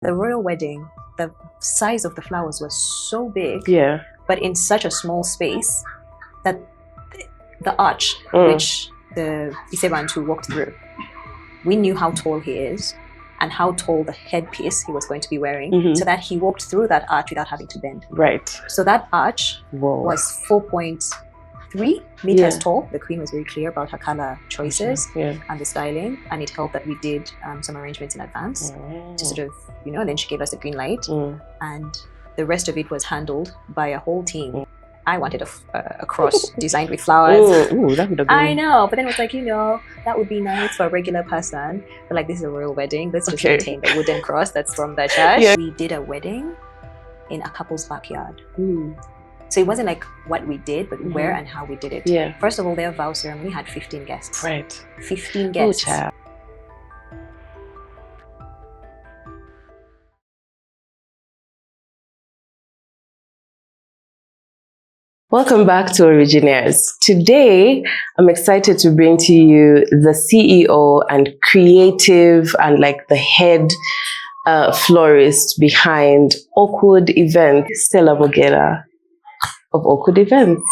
The royal wedding, the size of the flowers was so big, Yeah. but in such a small space that the arch, which the Isebantu walked through, we knew how tall he is and how tall the headpiece he was going to be wearing, so that he walked through that arch without having to bend. Right. So that arch was 4.3 meters tall. The queen was very clear about her color choices and the styling, and it helped that we did some arrangements in advance to sort of, and then she gave us the green light, and the rest of it was handled by a whole team. I wanted a cross designed with flowers. Ooh, that would have been... I know, but then it was like, that would be nice for a regular person. But like, this is a royal wedding. Let's just maintain the wooden cross that's from the church. Yeah. We did a wedding in a couple's backyard. So it wasn't like what we did, but where and how we did it. Yeah. First of all, their vow ceremony had 15 guests. Right. 15 guests. Oh, child. Welcome back to Originaires. Today, I'm excited to bring to you the CEO and creative and like the head florist behind Oakwood Events, Stella Mugera of Oakwood Events.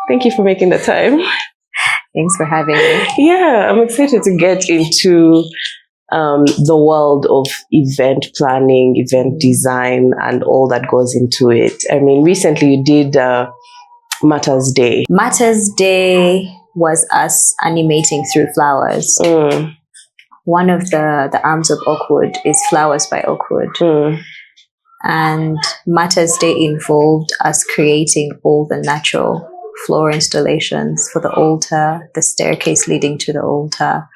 Thank you for making the time. Thanks for having me. Yeah, I'm excited to get into the world of event planning, event design, and all that goes into it. I mean, recently you did Martyrs Day. Martyrs Day was us animating through flowers. One of the arms of Oakwood is Flowers by Oakwood. And Martyrs Day involved us creating all the natural floral installations for the altar, the staircase leading to the altar,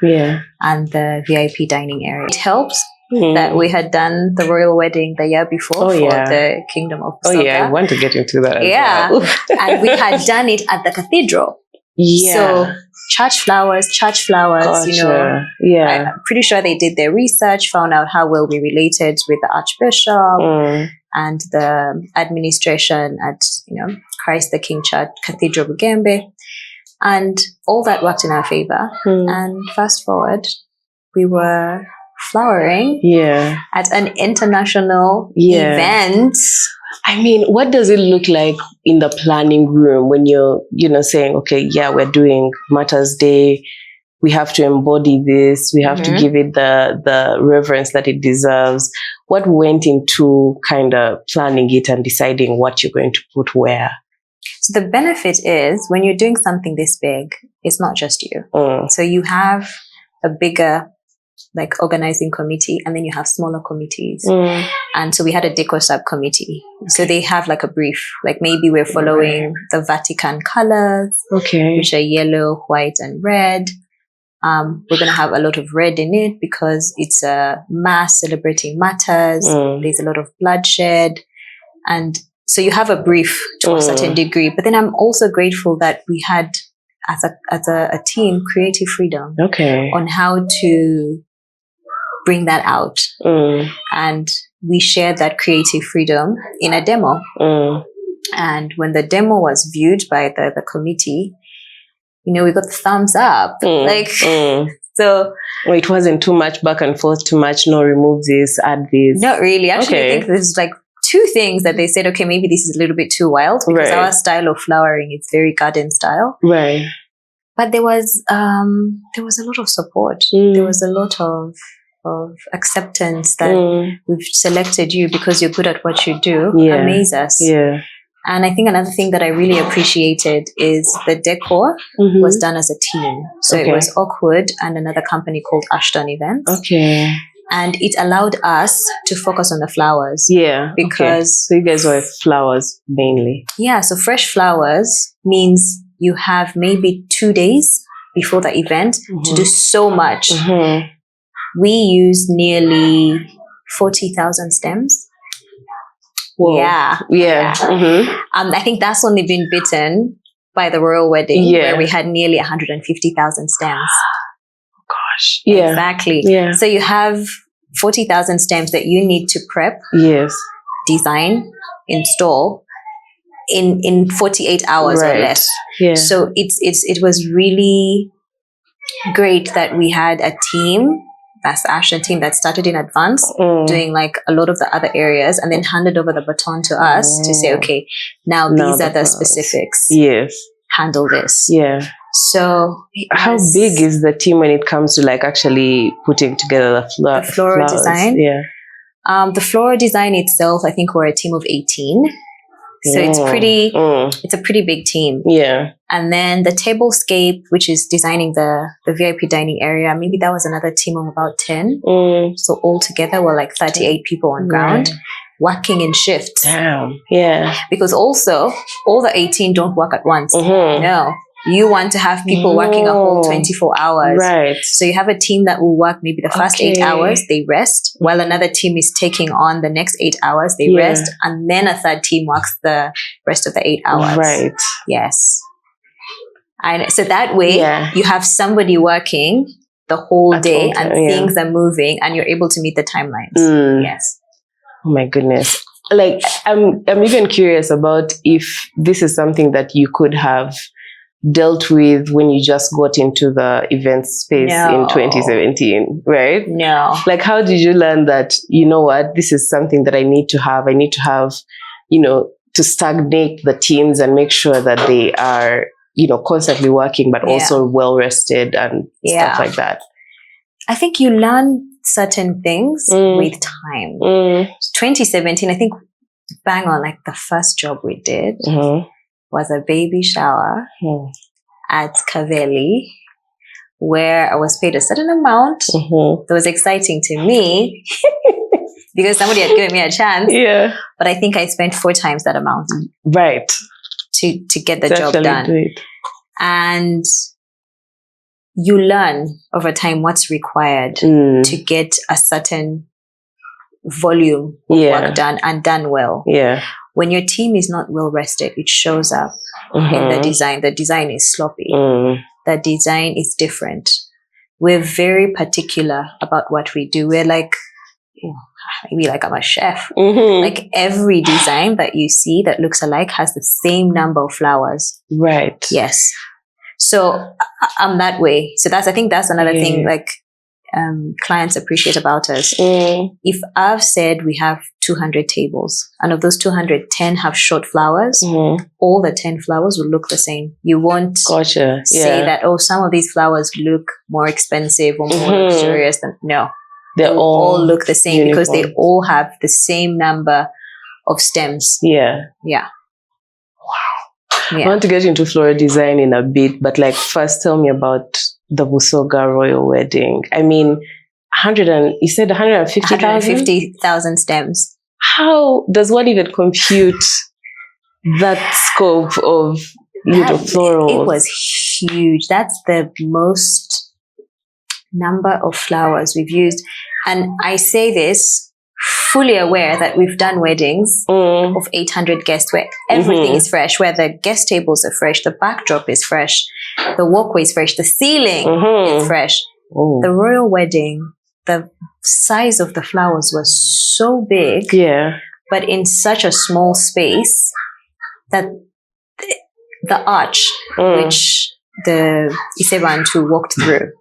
and the VIP dining area. It helped that we had done the royal wedding the year before for the Kingdom of Busoga. Oh yeah, I want to get into that as well. And we had done it at the cathedral. So church flowers, Gotcha. I'm pretty sure they did their research, found out how well we related with the Archbishop and the administration at, Christ the King Church, Cathedral Bugembe. And all that worked in our favor. And fast forward, we were flowering at an international event. I mean, what does it look like in the planning room when you're, saying, okay, we're doing Martyrs Day. We have to embody this. We have to give it the reverence that it deserves. What went into kind of planning it and deciding what you're going to put where? So the benefit is when you're doing something this big, it's not just you. So you have a bigger organizing committee, and then you have smaller committees. And so we had a decor subcommittee. So they have a brief, maybe we're following the Vatican colors, which are yellow, white, and red. We're going to have a lot of red in it because it's a mass celebrating martyrs. There's a lot of bloodshed. And so you have a brief to a certain degree. But then I'm also grateful that we had, as a team, creative freedom on how to bring that out. And we shared that creative freedom in a demo. And when the demo was viewed by the committee, we got the thumbs up. So it wasn't too much back and forth, too much, no, remove this, add this. Not really. Actually, I think there's two things that they said, okay, maybe this is a little bit too wild because our style of flowering is very garden style. Right. But there was a lot of support. There was a lot of acceptance that we've selected you because you're good at what you do. Amaze us. And I think another thing that I really appreciated is the decor was done as a team. So it was Oakwood and another company called Ashton Events. And it allowed us to focus on the flowers. Because so you guys were flowers mainly. So fresh flowers means you have maybe 2 days before the event to do so much. We use nearly 40,000 stems. Whoa. I think that's only been beaten by the royal wedding where we had nearly 150,000 stems. Gosh. Exactly. So you have 40,000 stems that you need to prep, design, install in 48 hours or less. So it was really great that we had a team that's actually a team that started in advance, doing like a lot of the other areas, and then handed over the baton to us to say, okay, now these are the specifics. Yes. Handle this. Yeah. So how big is the team when it comes to like actually putting together the floral design? Yeah. The floral design itself, I think we're a team of 18. So it's a pretty big team. Yeah. And then the tablescape, which is designing the VIP dining area, maybe that was another team of about 10. So altogether we're like 38 people on ground, working in shifts. Damn. Yeah. Because also all the 18 don't work at once. No. You want to have people working a whole 24 hours. Right. So you have a team that will work maybe the first 8 hours, they rest, while another team is taking on the next 8 hours, they rest, and then a third team works the rest of the 8 hours. Right. Yes. And so that way you have somebody working the whole day and things are moving and you're able to meet the timelines. Yes. Oh my goodness. Like I'm even curious about if this is something that you could have dealt with when you just got into the event space in 2017, right? No. Like, how did you learn that, you know what, this is something that I need to have, you know, to stagnate the teams and make sure that they are, you know, constantly working, but also well rested and stuff like that? I think you learn certain things with time. 2017, I think, bang on, like the first job we did was a baby shower at Kaveli, where I was paid a certain amount that was exciting to me because somebody had given me a chance. Yeah. But I think I spent 4 times that amount. Right. To get the job done. And you learn over time what's required to get a certain volume of work done and done well. Yeah. When your team is not well rested, it shows up in the design. The design is sloppy. The design is different. We're very particular about what we do. We're like, maybe like I'm a chef. Like every design that you see that looks alike has the same number of flowers. Right. Yes. So I'm that way. So I think that's another thing like clients appreciate about us. If I've said we have 200 tables and of those 210 have short flowers, all the 10 flowers will look the same. You won't say that, oh, some of these flowers look more expensive or more luxurious than, no. They all look the same because they all have the same number of stems. Yeah. Yeah. Wow. Yeah. I want to get into floral design in a bit, but like first tell me about the Busoga royal wedding. I mean, you said 150,000? 150,000 stems. How does one even compute that scope of florals? It was huge. That's the most number of flowers we've used. And I say this fully aware that we've done weddings of 800 guests where everything is fresh, where the guest tables are fresh, the backdrop is fresh, the walkway is fresh, the ceiling is fresh. The royal wedding, the size of the flowers was so big, but in such a small space that the arch, which the Isebantu walked through,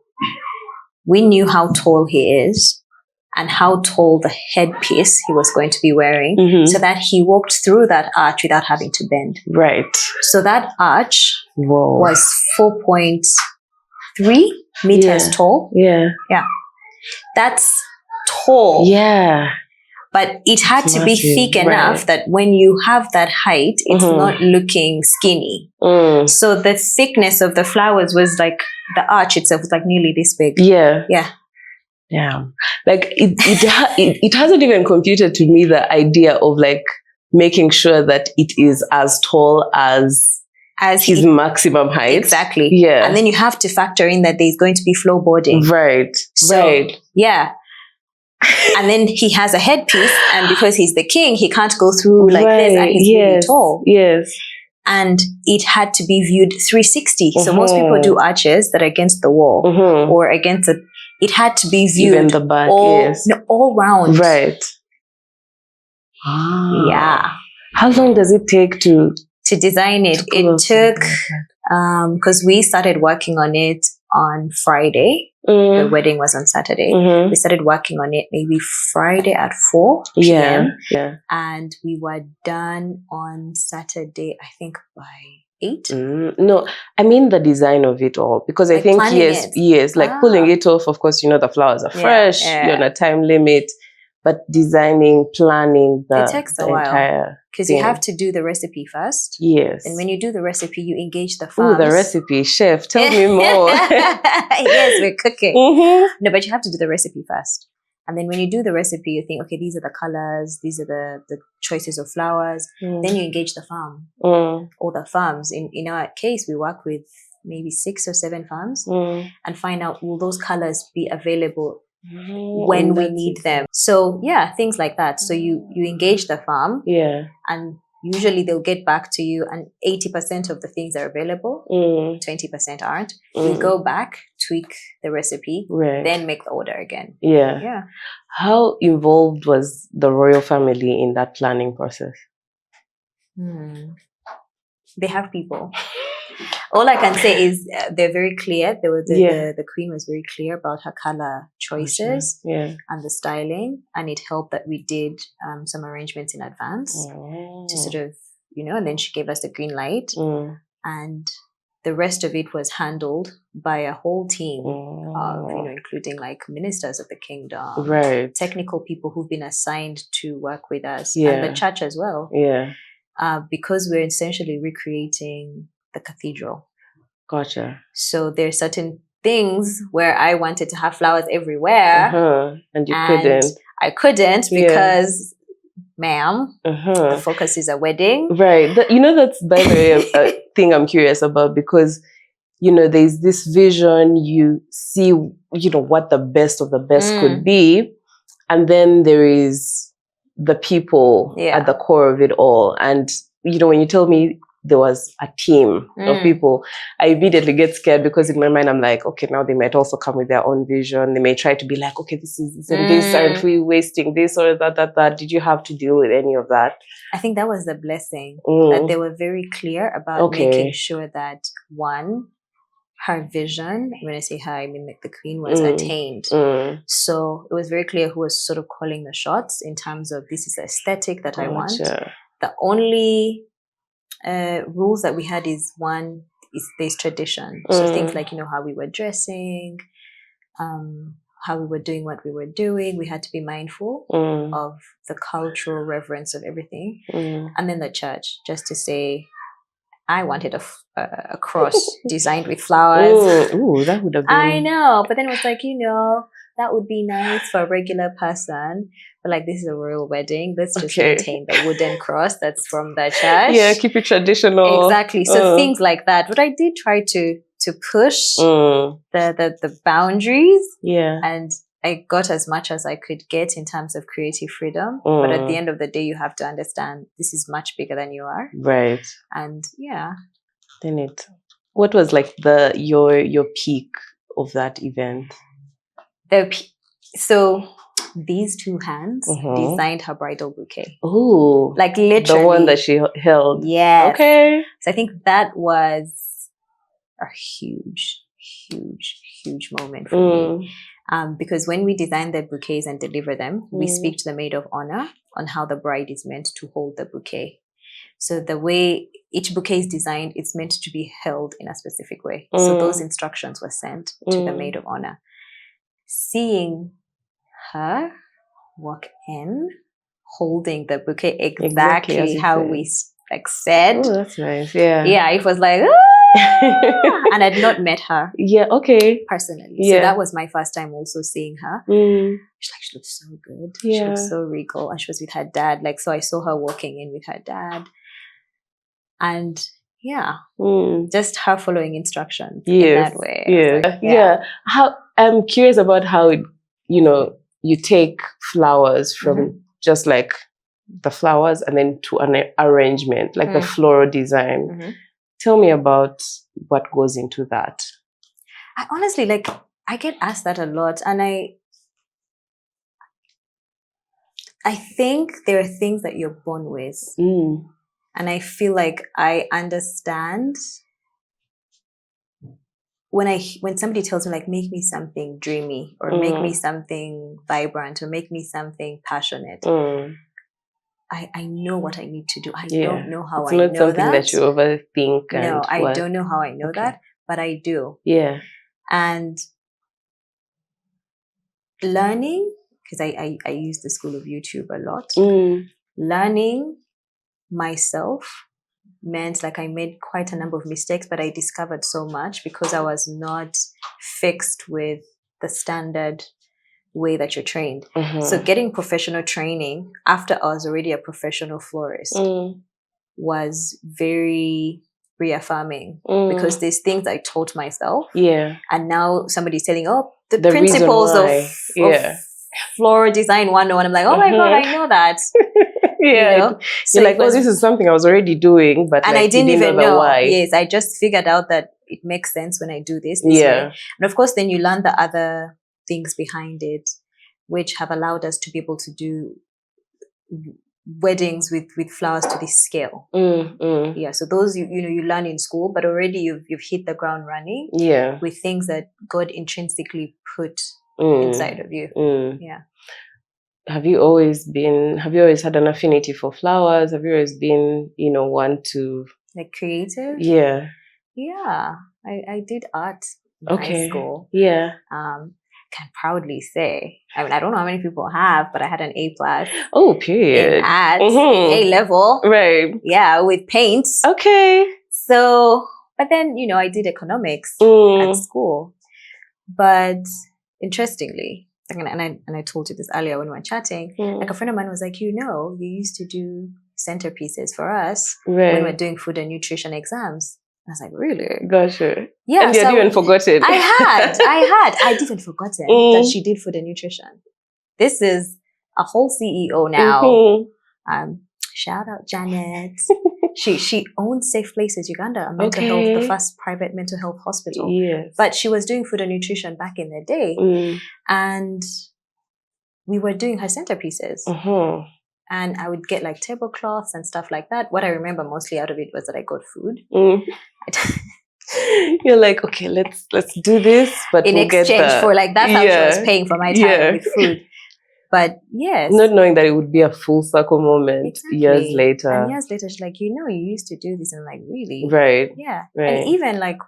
we knew how tall he is and how tall the headpiece he was going to be wearing, so that he walked through that arch without having to bend. Right. So that arch was 4.3 meters tall. Yeah. Yeah. That's tall. Yeah. But it had to be thick enough that when you have that height, it's not looking skinny. So the thickness of the flowers was like, the arch itself was like nearly this big. Yeah. Yeah. Yeah. Like it hasn't even computed to me the idea of like making sure that it is as tall as his maximum height. Exactly. Yeah. And then you have to factor in that there's going to be floorboarding. Right. So, yeah. And then he has a headpiece, and because he's the king, he can't go through like this, and he's really tall. Yes. And it had to be viewed 360. So most people do arches that are against the wall or against it. It had to be viewed even the back, all round. Right. Yeah. How long does it take to design it? It took, because we started working on it on Friday. The wedding was on Saturday. We started working on it maybe Friday at 4 p.m. Yeah. And we were done on Saturday, I think by 8. No, I mean the design of it all. Because I think, yes, like pulling it off, of course, the flowers are fresh, you're on a time limit. But designing, planning it takes a while. Entire because you have to do the recipe first. Yes. And when you do the recipe, you engage the farms. Oh, the recipe. Chef, tell me more. Yes, we're cooking. No, but you have to do the recipe first. And then when you do the recipe, you think, okay, these are the colors, these are the choices of flowers. Then you engage the farm or the farms. In our case, we work with maybe 6 or 7 farms and find out, will those colors be available when we need them? So yeah, things like that. So you engage the farm, and usually they'll get back to you, and 80% of the things are available, 20% aren't. You go back, tweak the recipe, then make the order again. Yeah. How involved was the royal family in that planning process? They have people. All I can say is they're very clear. The queen was very clear about her color choices and the styling, and it helped that we did some arrangements in advance to sort of, and then she gave us the green light, and the rest of it was handled by a whole team of, including like ministers of the kingdom, technical people who've been assigned to work with us, and the church as well. Because we're essentially recreating the cathedral. Gotcha. So there's certain things where I wanted to have flowers everywhere, and you couldn't. I couldn't because, ma'am, the focus is a wedding. Right. That's by the way a thing I'm curious about, because there's this vision, you see, what the best of the best could be, and then there is the people at the core of it all. And when you tell me there was a team of people, I immediately get scared, because in my mind I'm like, okay, now they might also come with their own vision. They may try to be like, okay, this is this and this, aren't we wasting this or that. Did you have to deal with any of that? I think that was the blessing, that they were very clear about making sure that, one, her vision, when I say her, I mean like the queen, was attained. So it was very clear who was sort of calling the shots in terms of, this is the aesthetic that I want. The only rules that we had is, one, is there's tradition. So things like, how we were dressing, how we were doing what we were doing. We had to be mindful of the cultural reverence of everything. And then the church, just to say, I wanted a cross designed with flowers. Ooh, that would have been... I know, but then it was like, that would be nice for a regular person. But like, this is a royal wedding. Let's just maintain the wooden cross that's from the church. Yeah, keep it traditional. Exactly. So things like that. But I did try to push the boundaries. Yeah. And I got as much as I could get in terms of creative freedom. But at the end of the day, you have to understand this is much bigger than you are. Right. And yeah. Then what was like your peak of that event? So these two hands designed her bridal bouquet. Oh, like literally the one that she held. Yes. Okay. So I think that was a huge moment for me. Because when we design the bouquets and deliver them, we speak to the maid of honor on how the bride is meant to hold the bouquet. So the way each bouquet is designed, it's meant to be held in a specific way. So those instructions were sent to the maid of honor. Seeing her walk in, holding the bouquet exactly how we said. Oh, that's nice. Yeah. Yeah, it was like, ah! And I'd not met her. Yeah, okay. Personally. Yeah. So that was my first time also seeing her. She looked so good. Yeah. She looked so regal. And she was with her dad. So I saw her walking in with her dad. And yeah, just her following instructions in that way. Yeah. How I'm curious about how you take flowers from just like the flowers and then to an arrangement, like the floral design. Tell me about what goes into that. I honestly, I get asked that a lot, and I think there are things that you're born with. And I feel like I understand when somebody tells me like, make me something dreamy, or make me something vibrant, or make me something passionate, I know what I need to do. I don't know how I know that. It's not something that you overthink. No, I don't know how I know that, but I do. Yeah. And learning, because I use the school of YouTube a lot. Learning myself meant like I made quite a number of mistakes, but I discovered so much because I was not fixed with the standard way that you're trained. So getting professional training after I was already a professional florist was very reaffirming, because there's things I taught myself. Yeah. And now somebody's telling, the principles of floral design 101. I'm like, oh my God, I know that. Yeah. So you're like, this is something I was already doing, but and like, I didn't even know why. Yes, I just figured out that it makes sense when I do this way. And of course, then you learn the other things behind it, which have allowed us to be able to do weddings with flowers to this scale. Yeah, so those you learn in school, but already you've hit the ground running. Yeah, with things that God intrinsically put inside of you. Yeah. Have you always had an affinity for flowers? Have you always been, one to like creative? Yeah. Yeah, I did art in high school. Yeah. Can proudly say, I mean, I don't know how many people have, but I had an A+. Oh, period. In art, A level. Right. Yeah, with paints. Okay. So, but then, I did economics at school. But interestingly, and I told you this earlier when we were chatting, like a friend of mine was like, you used to do centerpieces for us when we were doing food and nutrition exams. I was like, really? Gotcha. Yeah. And you had even forgotten. I'd even forgotten that she did food and nutrition. This is a whole CEO now. Shout out Janet. She owns Safe Places Uganda, a mental health, the first private mental health hospital. Yes. But she was doing food and nutrition back in the day. And we were doing her centerpieces. And I would get like tablecloths and stuff like that. What I remember mostly out of it was that I got food. You're like, okay, let's do this, but in exchange for like that's how she was paying for my time with food. But yes, not knowing that it would be a full circle moment years later. And years later, she's like, you used to do this, and I'm like, really? Right. Yeah. Right. And even like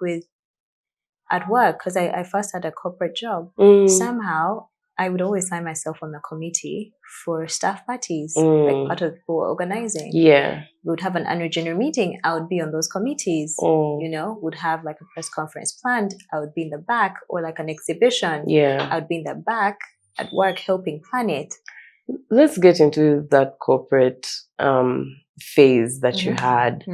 at work, because I first had a corporate job, somehow I would always find myself on the committee for staff parties, like part of the people organizing. Yeah. We would have an annual general meeting. I would be on those committees. Would have like a press conference planned. I would be in the back, or like an exhibition. Yeah. I would be in the back at work helping plan it. Let's get into that corporate phase that you had.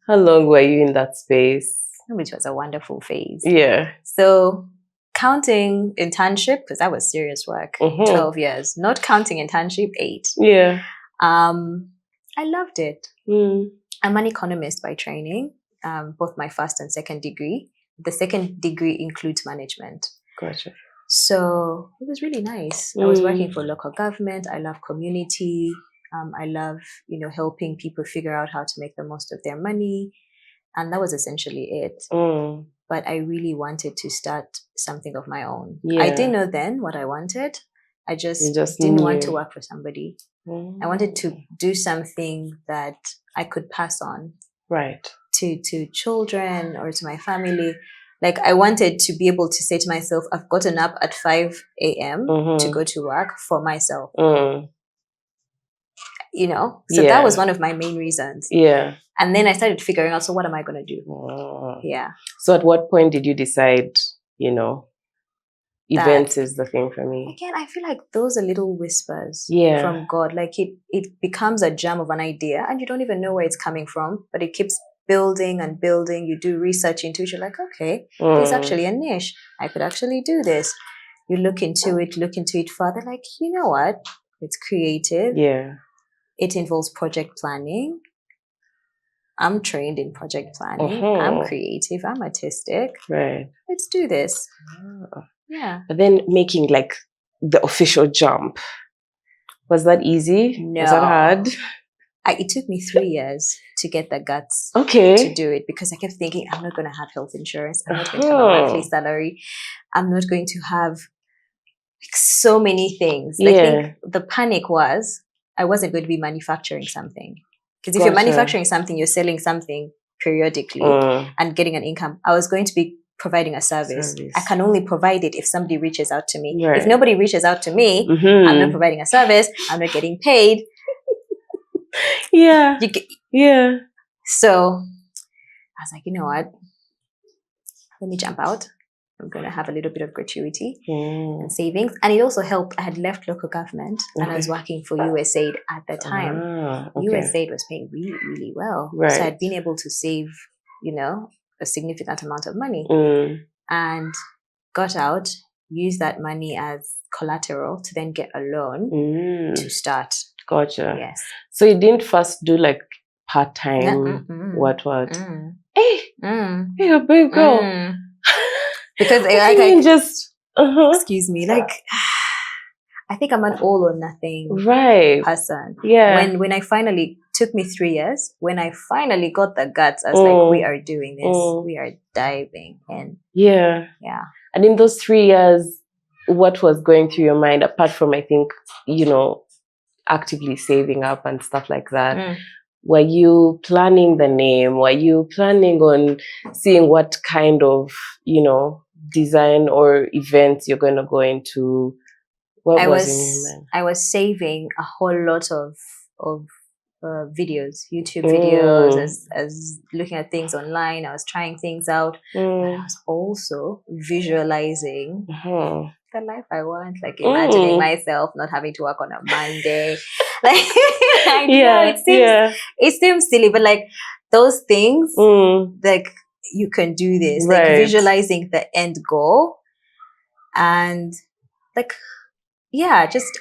How long were you in that space? Which was a wonderful phase. Yeah. So counting internship, because that was serious work, 12 years. Not counting internship, 8. Yeah. I loved it. I'm an economist by training, both my first and second degree. The second degree includes management. Gotcha. So it was really nice. I was working for local government. I love community. I love, helping people figure out how to make the most of their money. And that was essentially it. But I really wanted to start something of my own. Yeah. I didn't know then what I wanted. I just didn't want to work for somebody. I wanted to do something that I could pass on. Right. To children or to my family. Like I wanted to be able to say to myself, I've gotten up at 5 a.m. to go to work for myself. So that was one of my main reasons. Yeah. And then I started figuring out, so what am I going to do? Yeah. So at what point did you decide, events is the thing for me? Again, I feel like those are little whispers from God. Like it becomes a gem of an idea and you don't even know where it's coming from, but it keeps building and building. You do research into it. You're like, okay, there's actually a niche. I could actually do this. You look into it further. Like, you know what? It's creative. Yeah. It involves project planning. I'm trained in project planning. I'm creative. I'm artistic. Right. Let's do this. Yeah. But then making like the official jump. Was that easy? No. Was that hard? it took me 3 years to get the guts Okay. to do it, because I kept thinking, I'm not going to have health insurance. I'm not going to have a monthly salary. I'm not going to have so many things. I think the panic was I wasn't going to be manufacturing something. Because if you're manufacturing something, you're selling something periodically and getting an income. I was going to be providing a service. I can only provide it if somebody reaches out to me. If nobody reaches out to me, I'm not providing a service. I'm not getting paid. Yeah. So I was like, you know what? Let me jump out. I'm going to have a little bit of gratuity and savings. And it also helped. I had left local government and I was working for USAID at the time. USAID was paying really, really well. So I'd been able to save, a significant amount of money and got out, used that money as collateral to then get a loan to start. Gotcha. Yes. So you didn't first do like part-time, what? Hey, hey, babe, go. Because I just excuse me, I think I'm an all or nothing person. Yeah. When I finally took me 3 years, when I finally got the guts, I was like, we are doing this. We are diving in. Yeah. Yeah. And in those 3 years, what was going through your mind apart from, I think, actively saving up and stuff like that? Were you planning the name? Were you planning on seeing what kind of, design or events you're going to go into? What was in your mind? I was saving a whole lot of videos, YouTube videos, as looking at things online. I was trying things out. But I was also visualizing the life I want, like imagining myself not having to work on a Monday. I know it seems silly, but like those things, like you can do this, like visualizing the end goal, and like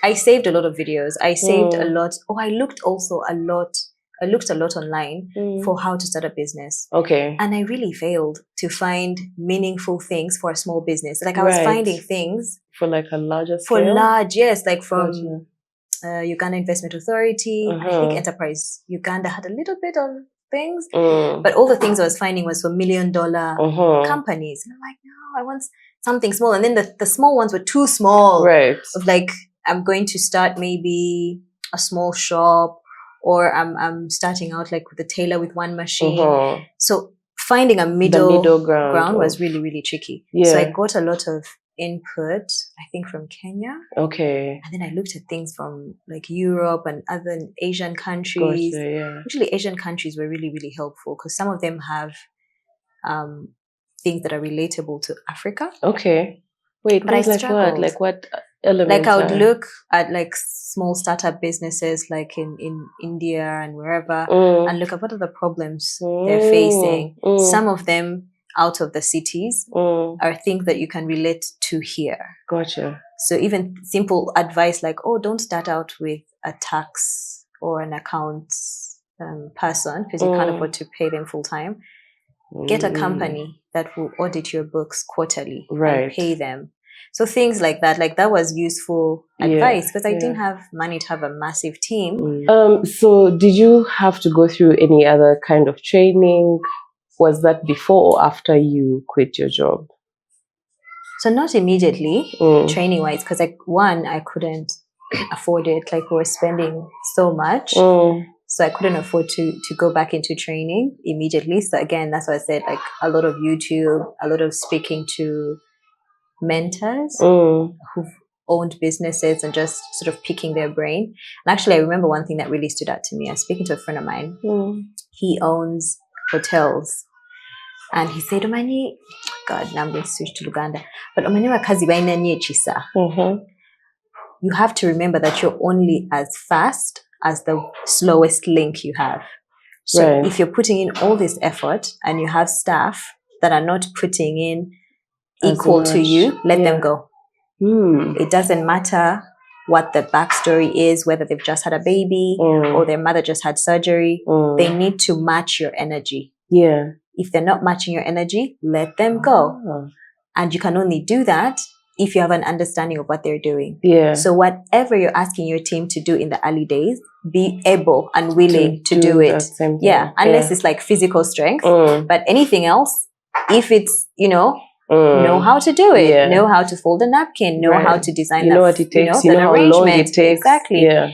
I saved a lot of videos. I saved a lot. I looked also a lot. I looked a lot online for how to start a business. Okay. And I really failed to find meaningful things for a small business. Like I was finding things for like a larger scale. For large, yes, like from Uganda Investment Authority. I think Enterprise Uganda had a little bit of things, but all the things I was finding was for $1 million companies. And I'm like, no, I want something small. And then the small ones were too small. Right. Of like, I'm going to start maybe a small shop, or I'm starting out like with a tailor with one machine. So finding a middle ground was really, really tricky. Yeah. So I got a lot of input, I think, from Kenya. Okay. And then I looked at things from like Europe and other Asian countries. Gotcha, yeah. Actually, Asian countries were really, really helpful because some of them have things that are relatable to Africa. Okay. Wait, but I struggled. Like what elements? Like I would look at like small startup businesses like in India and wherever and look at what are the problems they're facing. Some of them out of the cities are things that you can relate to here. Gotcha. So even simple advice like, don't start out with a tax or an accounts person because you can't afford to pay them full time. Get a company that will audit your books quarterly and pay them. So things like that was useful advice because I didn't have money to have a massive team. So did you have to go through any other kind of training? Was that before or after you quit your job? So not immediately, training-wise, because I couldn't afford it. Like we were spending so much. So I couldn't afford to go back into training immediately. So again, that's why I said like a lot of YouTube, a lot of speaking to mentors who've owned businesses and just sort of picking their brain. And actually, I remember one thing that really stood out to me. I was speaking to a friend of mine. He owns hotels. And he said, Omani, God, now I'm going to switch to Uganda. But Omani wakazi baina nye chisa. You have to remember that you're only as fast as the slowest link you have. So if you're putting in all this effort and you have staff that are not putting in equal to you, let them go. It doesn't matter what the backstory is, whether they've just had a baby or their mother just had surgery. They need to match your energy. Yeah. If they're not matching your energy, let them go. And you can only do that if you have an understanding of what they're doing. Yeah. So whatever you're asking your team to do in the early days, be able and willing to do it. Yeah, unless it's like physical strength. But anything else, if it's, know how to do it, know how to fold a napkin, know how to design that, what it takes, that how arrangement. long it takes. Exactly. Yeah.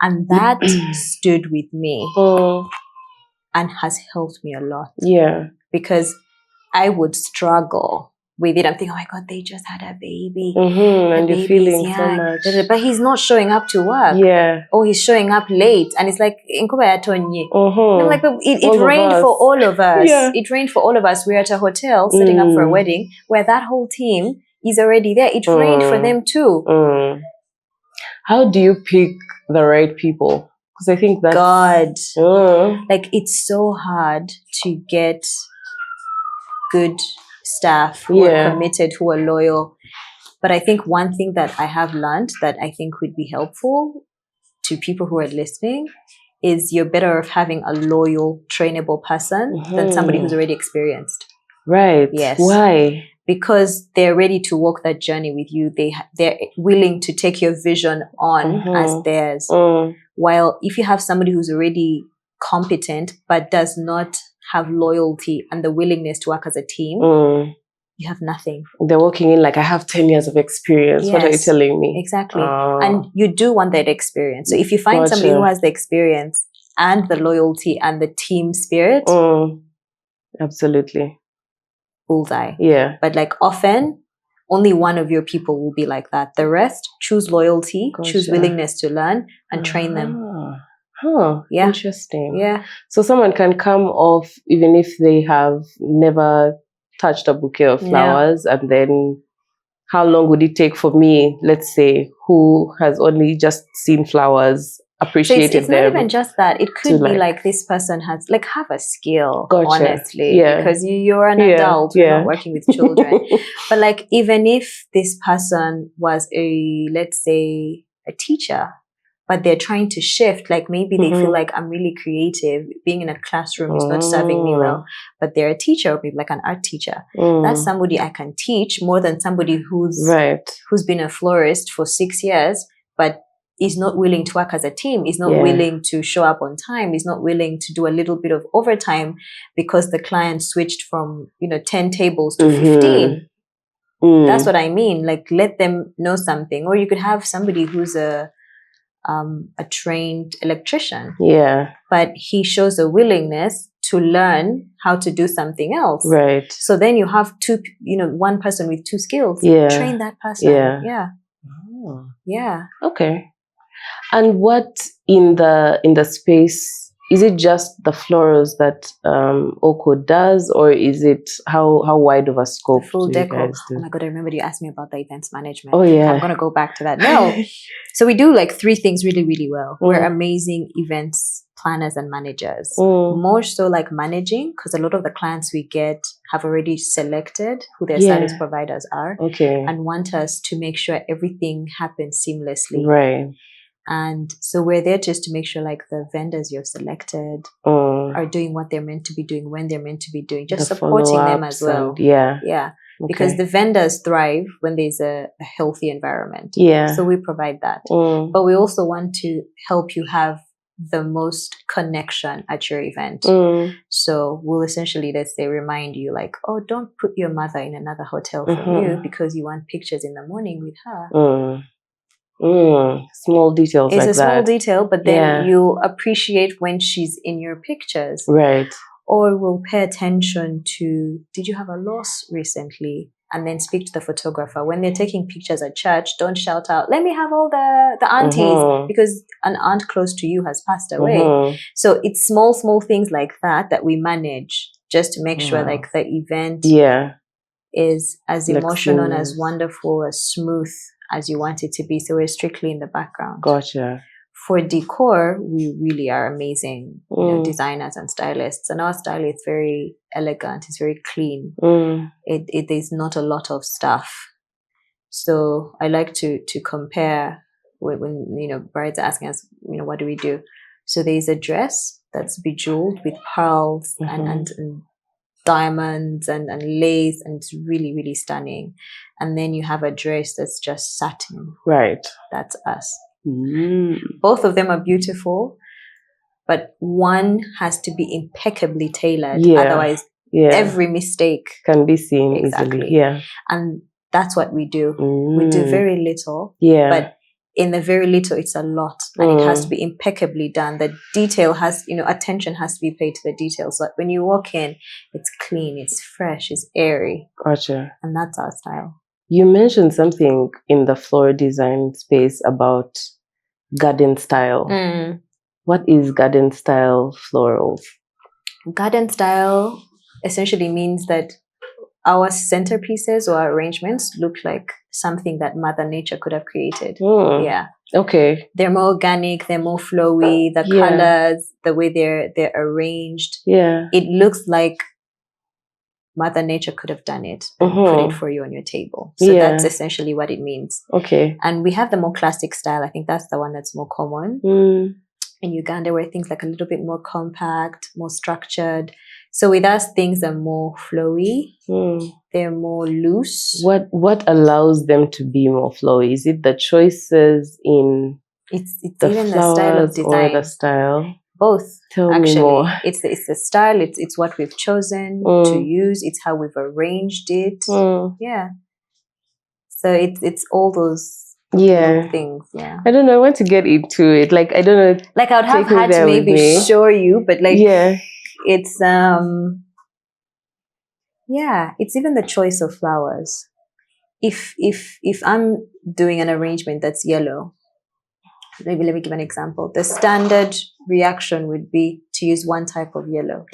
And that stood with me and has helped me a lot. Yeah. Because I would struggle with it. I'm thinking, oh my God, they just had a baby. And you're feeling so much. But he's not showing up to work. Yeah. Oh, he's showing up late. And it's like, I'm like, but it rained for all of us. Yeah. It rained for all of us. We're at a hotel setting up for a wedding where that whole team is already there. It rained for them too. How do you pick the right people? Because I think that's... God. Like, it's so hard to get good staff who are committed, who are loyal. But I think one thing that I have learned that I think would be helpful to people who are listening is you're better off having a loyal, trainable person than somebody who's already experienced. Right. Yes. Why? Because they're ready to walk that journey with you. They're willing to take your vision on as theirs. While if you have somebody who's already competent but does not have loyalty and the willingness to work as a team, you have nothing. They're walking in like, I have 10 years of experience. Yes. What are you telling me? Exactly. And you do want that experience. So if you find somebody who has the experience and the loyalty and the team spirit, absolutely. bullseye. Yeah. But like often, only one of your people will be like that. The rest, choose loyalty, choose willingness to learn, and train them. Yeah. Interesting. Yeah. So someone can come off even if they have never touched a bouquet of flowers, and then how long would it take for me, let's say, who has only just seen flowers, appreciated them? It's not even just that. It could be like this person has, like, have a skill, honestly, because you're an adult, you're not working with children. But like, even if this person was let's say, a teacher, but they're trying to shift, like maybe they feel like I'm really creative. Being in a classroom is not serving me well, but they're a teacher, or maybe like an art teacher. That's somebody I can teach more than somebody who's been a florist for 6 years, but is not willing to work as a team, is not willing to show up on time, is not willing to do a little bit of overtime because the client switched from 10 tables to 15. That's what I mean. Like, let them know something. Or you could have somebody who's a trained electrician. Yeah. But he shows a willingness to learn how to do something else. Right. So then you have one person with two skills. Yeah. Train that person. Yeah. Yeah. Oh. Yeah. Okay. And what in the space, is it just the florals that Oakwood does, or is it how wide of a scope? Full do you decor. guys do? Oh my God, I remember you asked me about the events management. Oh yeah. I'm gonna go back to that. No. So we do like 3 things really, really well. We're amazing events planners and managers. More so like managing, because a lot of the clients we get have already selected who their service providers are. Okay. And want us to make sure everything happens seamlessly. Right. And so we're there just to make sure like the vendors you've selected are doing what they're meant to be doing when they're meant to be doing, just supporting them as well. Yeah. Okay. Because the vendors thrive when there's a healthy environment. Yeah. So we provide that. But we also want to help you have the most connection at your event. So we'll essentially, let's say, remind you like, oh, don't put your mother in another hotel from you because you want pictures in the morning with her. Small details it's like that. It's a small detail, but then you'll appreciate when she's in your pictures. Right. Or we'll pay attention to, did you have a loss recently? And then speak to the photographer. When they're taking pictures at church, don't shout out, let me have all the aunties, because an aunt close to you has passed away. So it's small things like that we manage just to make sure like the event is as emotional and as wonderful, as smooth as you want it to be. So we're strictly in the background. Gotcha. For decor, we really are amazing designers and stylists. And our style is very elegant. It's very clean. It is not a lot of stuff. So I like to compare when brides are asking us, what do we do? So there's a dress that's bejeweled with pearls and diamonds and lace, and it's really, really stunning. And then you have a dress that's just satin. Right. That's us. Both of them are beautiful, but one has to be impeccably tailored. Otherwise, every mistake can be seen easily. Yeah. And that's what we do. We do very little. But in the very little, it's a lot, and it has to be impeccably done. The detail has, attention has to be paid to the details. So when you walk in, it's clean, it's fresh, it's airy. Gotcha. And that's our style. You mentioned something in the floral design space about garden style. What is garden style florals? Garden style essentially means that our centerpieces or our arrangements look like something that Mother Nature could have created. Yeah. Okay. They're more organic, they're more flowy, the colors, the way they're arranged. Yeah. It looks like Mother Nature could have done it and put it for you on your table. So that's essentially what it means. Okay. And we have the more classic style. I think that's the one that's more common in Uganda, where things like a little bit more compact, more structured. So with us, things are more flowy. They're more loose. What allows them to be more flowy? Is it the choices in it's the even flowers the style of design, or the style? Both. Tell me more. It's the style. It's what we've chosen to use. It's how we've arranged it. Yeah. So it's all those things. Yeah. I don't know. I want to get into it. Like, I don't know. Like, I would have had to maybe show you, but like, it's it's even the choice of flowers. If I'm doing an arrangement that's yellow, maybe let me give an example. The standard reaction would be to use one type of yellow.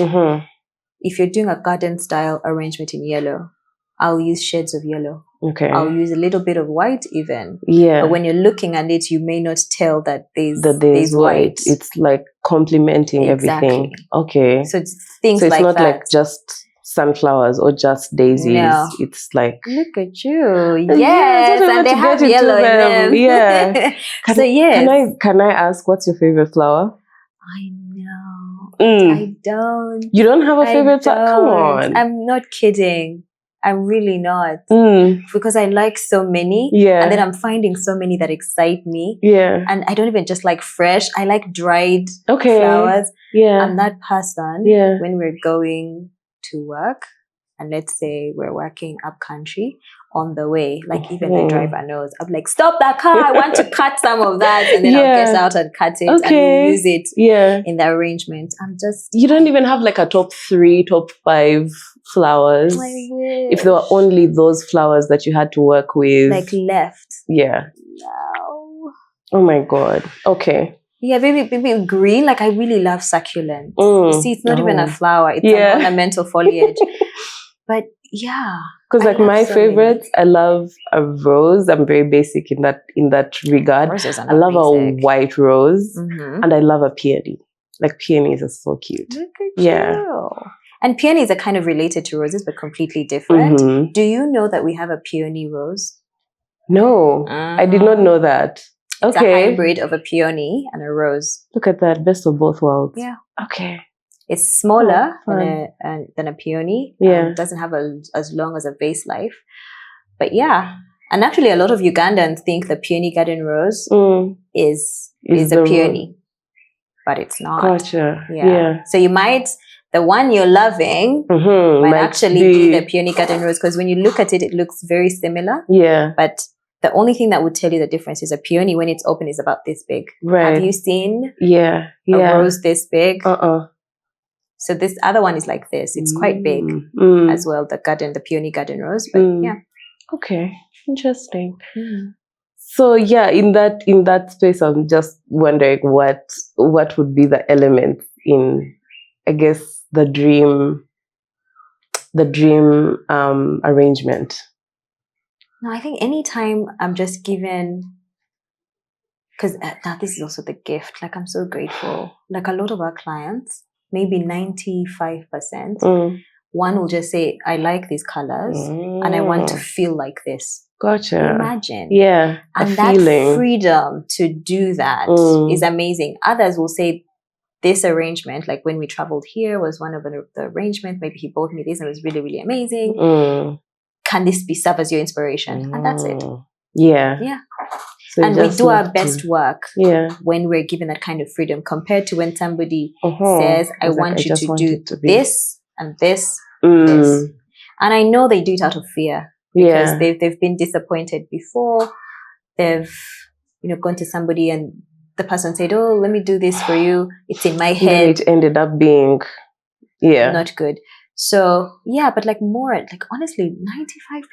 If you're doing a garden style arrangement in yellow, I'll use shades of yellow. Okay. I'll use a little bit of white even. Yeah. But when you're looking at it, you may not tell that there's white. It's like complementing everything. Okay. So it's things like that. So it's not like just sunflowers or just daisies. No. It's like, look at you. Yes, and they have yellow in them. Yeah. Can I ask, what's your favorite flower? I know. I don't. You don't have a favorite flower? Come on. I'm not kidding. I'm really not. Because I like so many. And then I'm finding so many that excite me. And I don't even just like fresh. I like dried flowers. I'm that person when we're going to work, and let's say we're working up country, on the way, like even the driver knows, I'm like, stop that car, I want to cut some of that, and then I'll get out and cut it and we'll use it in the arrangement. You don't even have like a top 3, top 5 flowers? If there were only those flowers that you had to work with, like left. No. Oh my God. Okay. Yeah, maybe green. Like, I really love succulent. You see, it's not even a flower. It's an ornamental foliage. But yeah. Because like my favorites, I love a rose. I'm very basic in that regard. I love a white rose. And I love a peony. Like, peonies are so cute. Look at you. And peonies are kind of related to roses, but completely different. Do you know that we have a peony rose? No, I did not know that. It's a hybrid of a peony and a rose. Look at that. Best of both worlds. Yeah. Okay. It's smaller than a peony. It doesn't have as long as a vase life. But yeah. And actually, a lot of Ugandans think the peony garden rose is a peony. But it's not. Gotcha. Yeah. So you might, the one you're loving might actually be the peony garden rose, because when you look at it, it looks very similar. Yeah. But the only thing that would tell you the difference is a peony, when it's open, is about this big. Right. Have you seen a rose this big? So this other one is like this. It's quite big as well, the peony garden rose. But yeah. Okay. Interesting. So yeah, in that space, I'm just wondering what would be the elements in, I guess, the dream arrangement. No, I think anytime I'm just given, because now this is also the gift. Like, I'm so grateful. Like, a lot of our clients, maybe 95%, one will just say, I like these colors and I want to feel like this. Gotcha. Imagine. Yeah. And that freedom to do that is amazing. Others will say, this arrangement, like when we traveled here, was one of the arrangements. Maybe he bought me this and it was really, really amazing. Can this be serve as your inspiration? And that's it. Yeah. Yeah. So and we do our best work when we're given that kind of freedom, compared to when somebody says, I want you to do this and this, this. And I know they do it out of fear, because they've been disappointed before. They've, gone to somebody and the person said, oh, let me do this for you. It's in my head. Then it ended up being, not good. So, but like more, like honestly,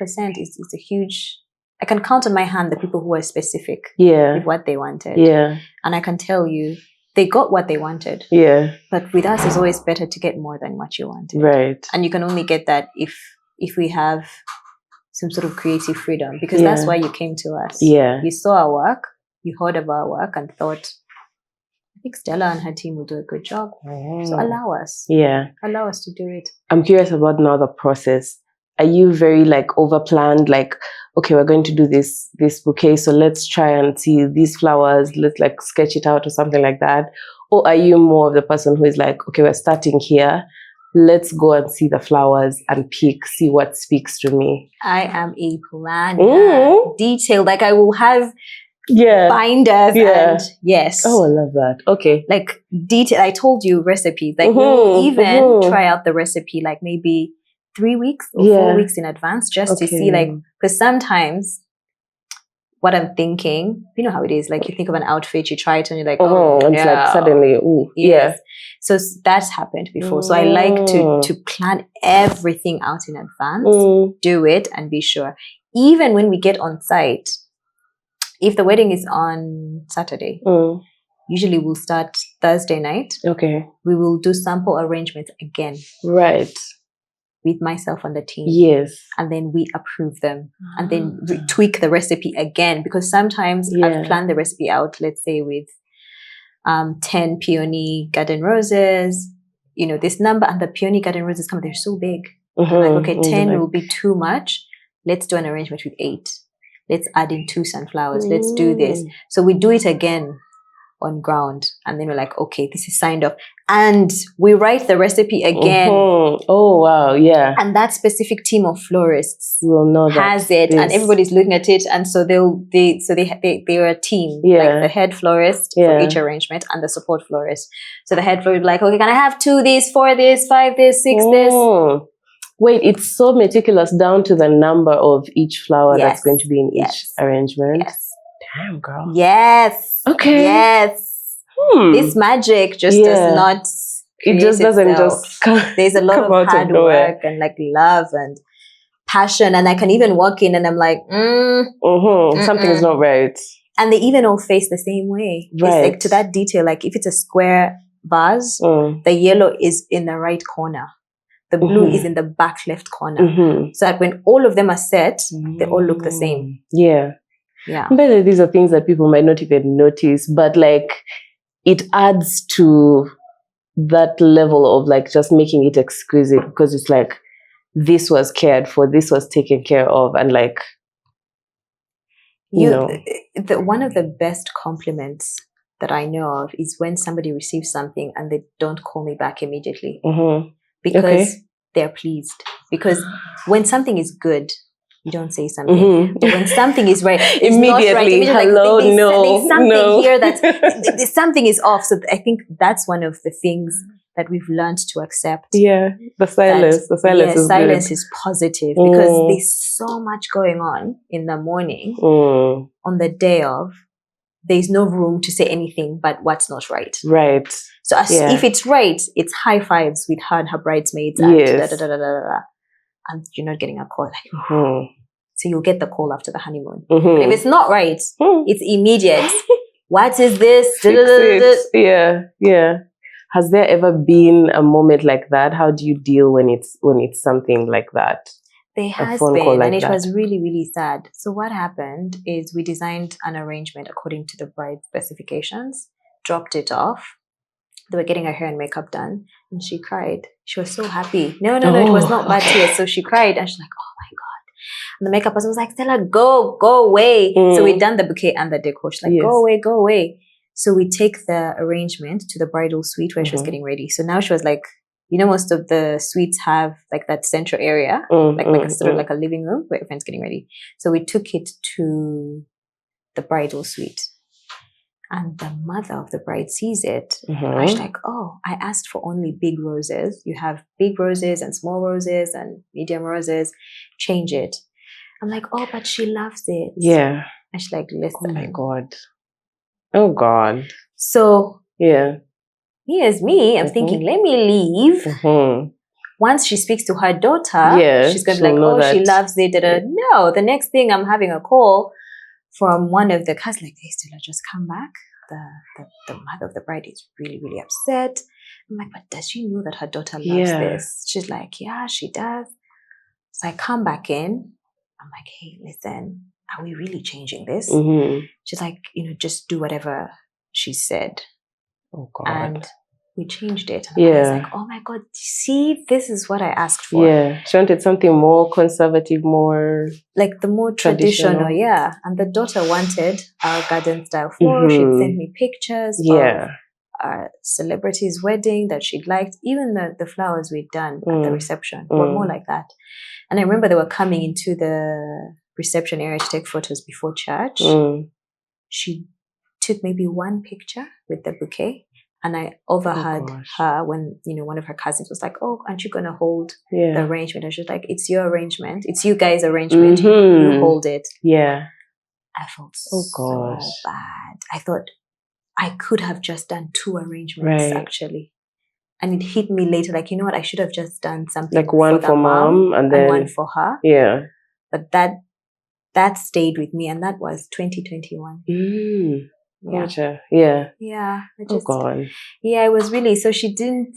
95% is a huge, I can count on my hand the people who are specific with what they wanted. Yeah. And I can tell you, they got what they wanted. Yeah. But with us, it's always better to get more than what you wanted. Right. And you can only get that if we have some sort of creative freedom, because that's why you came to us. Yeah. You saw our work, you heard of our work and thought, I think Stella and her team will do a good job. So allow us. Yeah. Allow us to do it. I'm curious about now the process. Are you very like over planned, like, okay, we're going to do this bouquet, so let's try and see these flowers, let's like sketch it out or something like that? Or are you more of the person who is like, okay, we're starting here, let's go and see the flowers and pick, see what speaks to me? I am a planner, detailed, like I will have binders and Oh, I love that. Okay. Like detail. I told you recipes, like we'll even try out the recipe like maybe 3 weeks or 4 weeks in advance, just to see, like, because sometimes what I'm thinking, you know how it is, like you think of an outfit, you try it and you're like, it's like suddenly, So that's happened before. So I like to plan everything out in advance, do it and be sure. Even when we get on site, if the wedding is on Saturday, usually we'll start Thursday night. Okay. We will do sample arrangements again. Right. With myself on the team. Yes. And then we approve them. And then tweak the recipe again. Because sometimes I've planned the recipe out, let's say with 10 peony garden roses, this number, and the peony garden roses they're so big. I'm like, okay, 10 will be too much. Let's do an arrangement with 8. Let's add in 2 sunflowers. Let's do this. So we do it again on ground, and then we're like, okay, this is signed off, and we write the recipe again. Oh wow, yeah. And that specific team of florists will know has it, and everybody's looking at it, and so they are a team, like the head florist for each arrangement and the support florist. So the head florist will be like, okay, can I have 2 this, 4 this, 5 this, 6 this? Wait, it's so meticulous down to the number of each flower that's going to be in each arrangement. Yes. Damn, girl. Yes. Okay. Yes. This magic just does not. It just doesn't just come. There's a lot of hard work and like love and passion, and I can even walk in and I'm like, something's not right. And they even all face the same way. Right. It's like to that detail. Like if it's a square vase, the yellow is in the right corner. The blue is in the back left corner. So that when all of them are set, they all look the same. Yeah. Yeah. But these are things that people might not even notice, but like it adds to that level of like just making it exquisite, because it's like this was cared for, this was taken care of, and like one of the best compliments that I know of is when somebody receives something and they don't call me back immediately because they're pleased. Because when something is good, you don't say something. But when something is right, it's immediately, not right. Immediately, hello, like, there's something here that something is off. So I think that's one of the things that we've learned to accept. Yeah, the silence. The silence is silence good. is positive, because there's so much going on in the morning. On the day of, there's no room to say anything but what's not right. Right. So if it's right, it's high fives with her and her bridesmaids and and you're not getting a call. Like, so you'll get the call after the honeymoon. But if it's not right, it's immediate. What is this? Yeah. Has there ever been a moment like that? How do you deal when it's something like that? There has been, and it was really, really sad. So what happened is we designed an arrangement according to the bride specifications, dropped it off. They were getting her hair and makeup done, and she cried. She was so happy. No, it was not bad tears. So she cried, and she's like, oh my God. And the makeup person was like, Stella, go away. So we'd done the bouquet and the decor. She's like, go away. So we take the arrangement to the bridal suite where she was getting ready. So now she was like, you know, most of the suites have like that central area, like a sort of like a living room where everyone's getting ready. So we took it to the bridal suite. And the mother of the bride sees it. And she's like, oh, I asked for only big roses. You have big roses and small roses and medium roses. Change it. I'm like, oh, but she loves it. Yeah. And she's like, listen. Oh my God. Oh God. So yeah. Here's me. I'm thinking, let me leave. Once she speaks to her daughter, she's going to be like, oh, she loves it. No, the next thing I'm having a call from one of the cousins, like, hey, Stella, just come back. The mother of the bride is really, really upset. I'm like, but does she know that her daughter loves this? She's like, yeah, she does. So I come back in. I'm like, hey, listen, are we really changing this? She's like, you know, just do whatever she said. Oh God. And we changed it. And I was like, oh my God, see, this is what I asked for. Yeah. She wanted something more conservative, more like the more traditional. Yeah. And the daughter wanted our garden style floral. She'd sent me pictures of our celebrity's wedding that she'd liked. Even the flowers we'd done at the reception were more like that. And I remember they were coming into the reception area to take photos before church. She took maybe one picture with the bouquet. And I overheard her when, you know, one of her cousins was like, oh, aren't you going to hold the arrangement? And she was like, it's your arrangement. It's you guys' arrangement. You hold it. Yeah. I felt so bad. I thought I could have just done 2 arrangements, actually. And it hit me later, like, you know what? I should have just done something like one for mom and then one for her. Yeah. But that stayed with me. And that was 2021. Gotcha. Yeah. Yeah. Oh God. Yeah, it was really, so she didn't,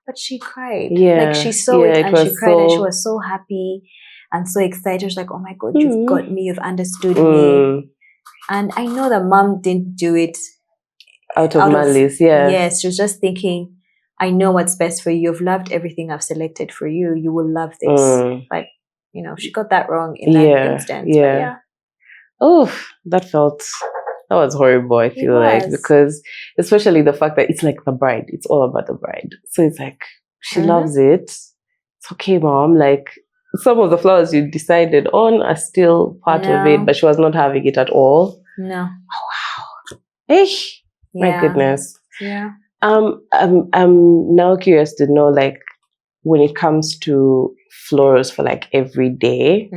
but she cried. Yeah. Like she saw it and she cried and she was so happy and so excited. She was like, oh my God, you've got me, you've understood me. And I know that mom didn't do it out of malice. Yes, she was just thinking, I know what's best for you. You've loved everything I've selected for you. You will love this. But, you know, she got that wrong in that instance. Yeah. Oh, that was horrible, I feel like, because especially the fact that it's like the bride, it's all about the bride. So it's like, she loves it. It's okay, mom. Like, some of the flowers you decided on are still part of it, but she was not having it at all. No. Oh, wow. Hey, my goodness. Yeah. I'm now curious to know, like, when it comes to florals for like every day,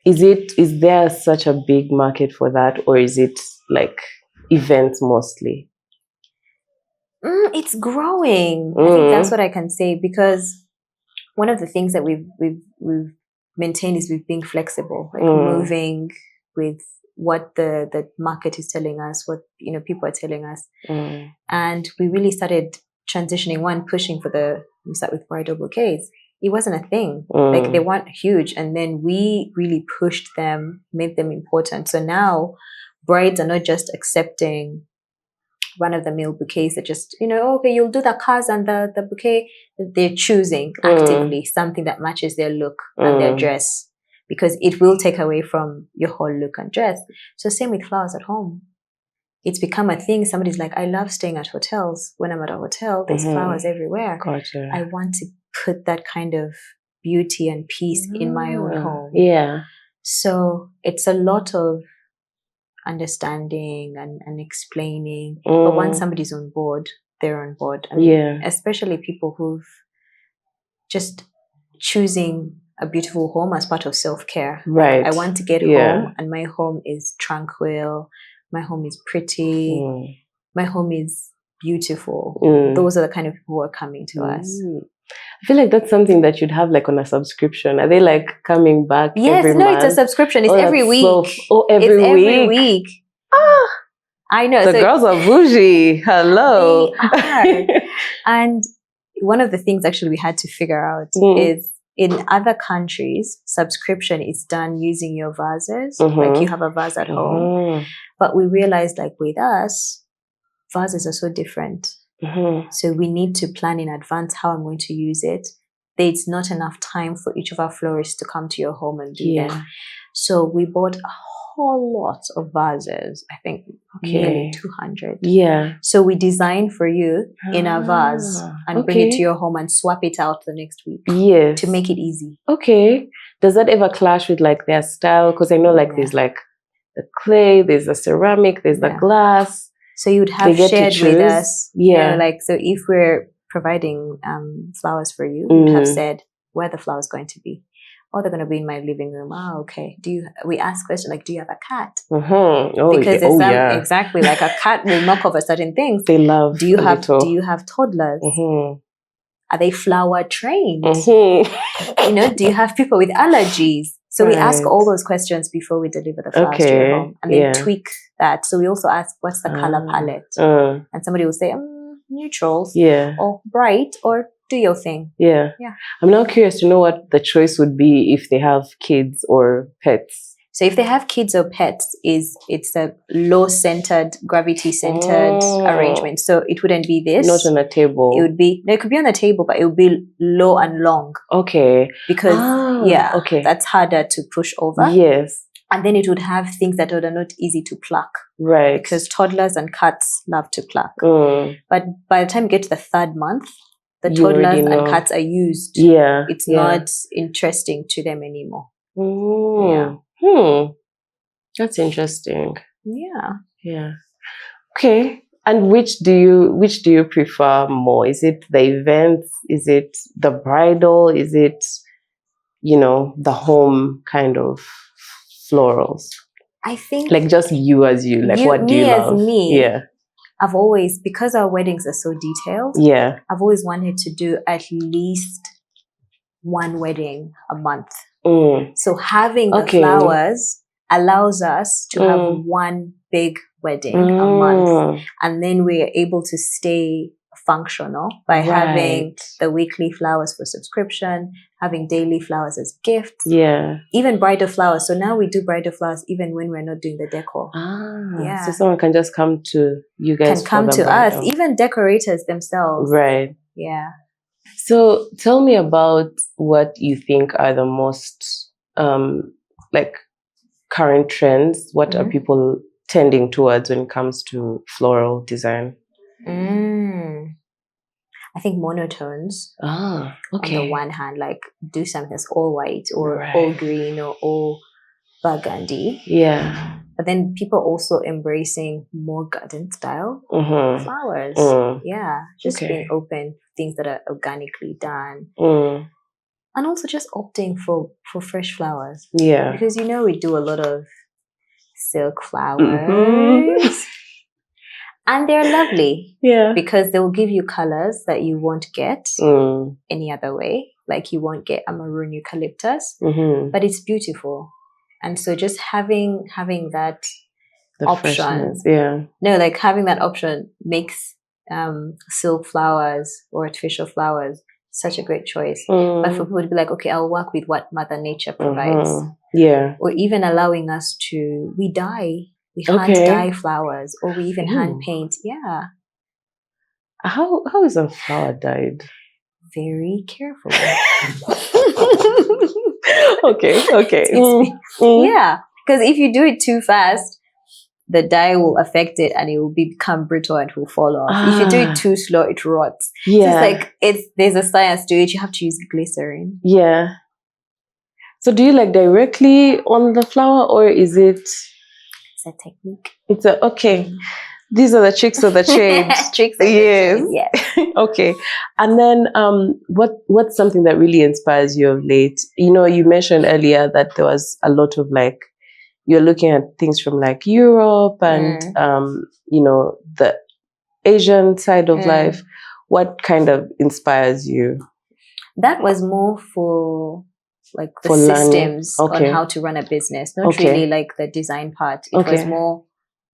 is there such a big market for that, or is it like events mostly? It's growing. I think that's what I can say, because one of the things that we've maintained is we've been flexible, like moving with what the market is telling us, what, you know, people are telling us. And we really started transitioning, pushing for we start with bridal bouquets. It wasn't a thing. Like, they weren't huge. And then we really pushed them, made them important. So now brides are not just accepting run-of-the-mill bouquets that just, you know, okay, you'll do the cards and the bouquet. They're choosing actively something that matches their look and their dress, because it will take away from your whole look and dress. So same with flowers at home. It's become a thing. Somebody's like, I love staying at hotels. When I'm at a hotel, there's flowers everywhere. Gotcha. I want to put that kind of beauty and peace in my own home. Yeah. So it's a lot of understanding and explaining. But once somebody's on board, they're on board. I mean, especially people who've just choosing a beautiful home as part of self-care. Right. Like, I want to get home and my home is tranquil. My home is pretty. My home is beautiful. Those are the kind of people who are coming to us. I feel like that's something that you'd have like on a subscription. Are they like coming back every month? It's a subscription. It's every week. Every week. I know. The girls are bougie. Hello. They are. And one of the things actually we had to figure out is, in other countries, subscription is done using your vases. Like, you have a vase at home. But we realized, like, with us, vases are so different. So we need to plan in advance how I'm going to use it. There's not enough time for each of our florists to come to your home and do them. So we bought a whole lot of vases. I think nearly 200. Yeah. So we design for you in a vase and bring it to your home and swap it out the next week. Yes. To make it easy. Okay. Does that ever clash with like their style? Because I know like there's like the clay, there's the ceramic, there's the glass. So you'd have shared with us. Yeah. Like, so if we're providing flowers for you, you'd have said where the flowers going to be. Oh, they're going to be in my living room. Oh, okay. We ask questions like, do you have a cat? Oh, because there's exactly, like a cat will knock over certain things. They love. Do you have toddlers? Are they flower trained? You know, do you have people with allergies? So we ask all those questions before we deliver the flowers to your home, and then tweak that. So we also ask, what's the color palette? And somebody will say, neutrals, or bright, or do your thing. Yeah. I'm now curious to know what the choice would be if they have kids or pets. So if they have kids or pets, it's a low-centered, gravity-centered arrangement. So it wouldn't be this. Not on a table. It would be, no, it could be on the table, but it would be low and long. Okay. Because, that's harder to push over. Yes. And then it would have things that are not easy to pluck. Right. Because toddlers and cats love to pluck. But by the time you get to the 3rd month, the toddlers and cats are used. Yeah. It's not interesting to them anymore. That's interesting. Yeah. Okay. And which do you prefer more? Is it the events? Is it the bridal? Is it, the home kind of florals? I think like just you as you. Like what do you love? As me. Yeah. I've always, because our weddings are so detailed. Yeah. I've always wanted to do at least one wedding a month. So having the flowers allows us to have one big wedding a month, and then we're able to stay functional by having the weekly flowers for subscription, having daily flowers as gifts, even bridal flowers. So now we do bridal flowers even when we're not doing the decor. So someone can just come to you guys, can come to us, even decorators themselves. So tell me about what you think are the most like current trends. What are people tending towards when it comes to floral design? I think monotones. Okay. On the one hand, like do something that's all white or all green or all burgundy. Yeah. But then people also embracing more garden style flowers. Just being open, things that are organically done. And also just opting for fresh flowers. Yeah. Because we do a lot of silk flowers. And they're lovely. Yeah. Because they will give you colors that you won't get any other way. Like you won't get a maroon eucalyptus. But it's beautiful. And so just having that option. Having that option makes silk flowers or artificial flowers such a great choice. But for people to be like, okay, I'll work with what Mother Nature provides. Or even allowing us to, we hand dye flowers, or we even hand paint. How is a flower dyed? Very carefully. Okay. Because if you do it too fast, the dye will affect it and it will become brittle and it will fall off. If you do it too slow, it rots. There's a science to it. You have to use glycerin. So do you like directly on the flower, or is it? It's a technique. It's these are the tricks of the trade. Tricks of the trade, Okay. And then what's something that really inspires you of late? You mentioned earlier that there was a lot of like, you're looking at things from like Europe and the Asian side of life. What kind of inspires you? That was more for like the systems on how to run a business, not really like the design part. It was more,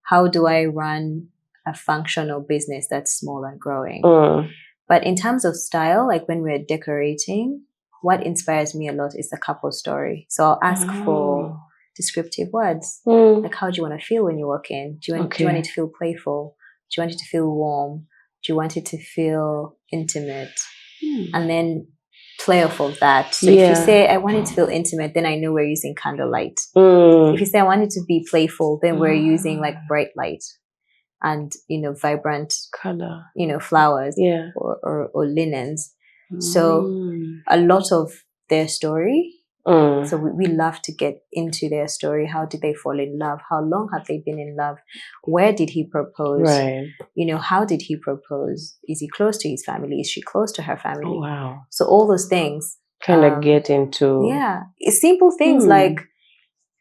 how do I run a functional business that's small and growing? But in terms of style, like when we're decorating, what inspires me a lot is the couple story. So I'll ask for descriptive words. Like, how do you want to feel when you walk in? Do you want it to feel playful? Do you want it to feel warm? Do you want it to feel intimate? And then play-off of that. So if you say, I want it to feel intimate, then I know we're using candlelight. If you say, I want it to be playful, then we're using like bright light and, vibrant color, flowers or linens. So a lot of their story. So we love to get into their story. How did they fall in love? How long have they been in love? Where did he propose? Right. How did he propose? Is he close to his family? Is she close to her family? Oh, wow. So all those things. Kind of get into... Yeah. It's simple things like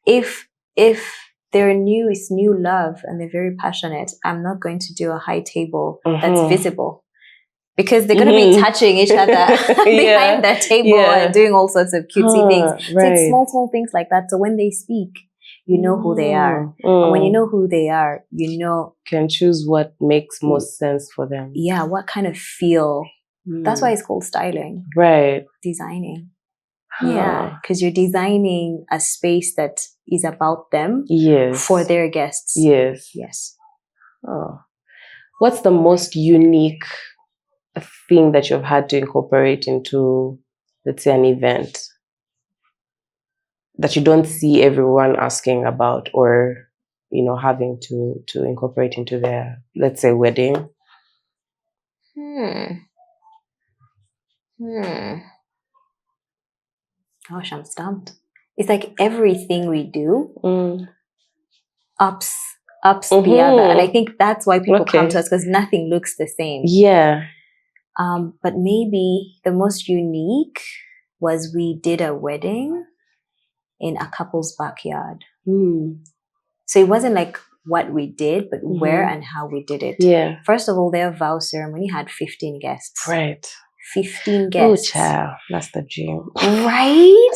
if they're new, it's new love and they're very passionate, I'm not going to do a high table that's visible. Because they're going to be touching each other behind their table and doing all sorts of cutesy things. Right. So it's small things like that. So when they speak, you know who they are. And when you know who they are, can choose what makes most sense for them. Yeah, what kind of feel. That's why it's called styling. Right. Designing. Yeah, because you're designing a space that is about them for their guests. Yes. Oh. What's the most unique thing that you've had to incorporate into, let's say, an event that you don't see everyone asking about or, having to incorporate into their, let's say, wedding? Gosh, I'm stumped. It's like everything we do ups the other. And I think that's why people come to us, because nothing looks the same. Yeah. But maybe the most unique was we did a wedding in a couple's backyard. So it wasn't like what we did, but where and how we did it. Yeah. First of all, their vow ceremony had 15 guests. Right. 15 guests. Oh, child. That's the dream. Right?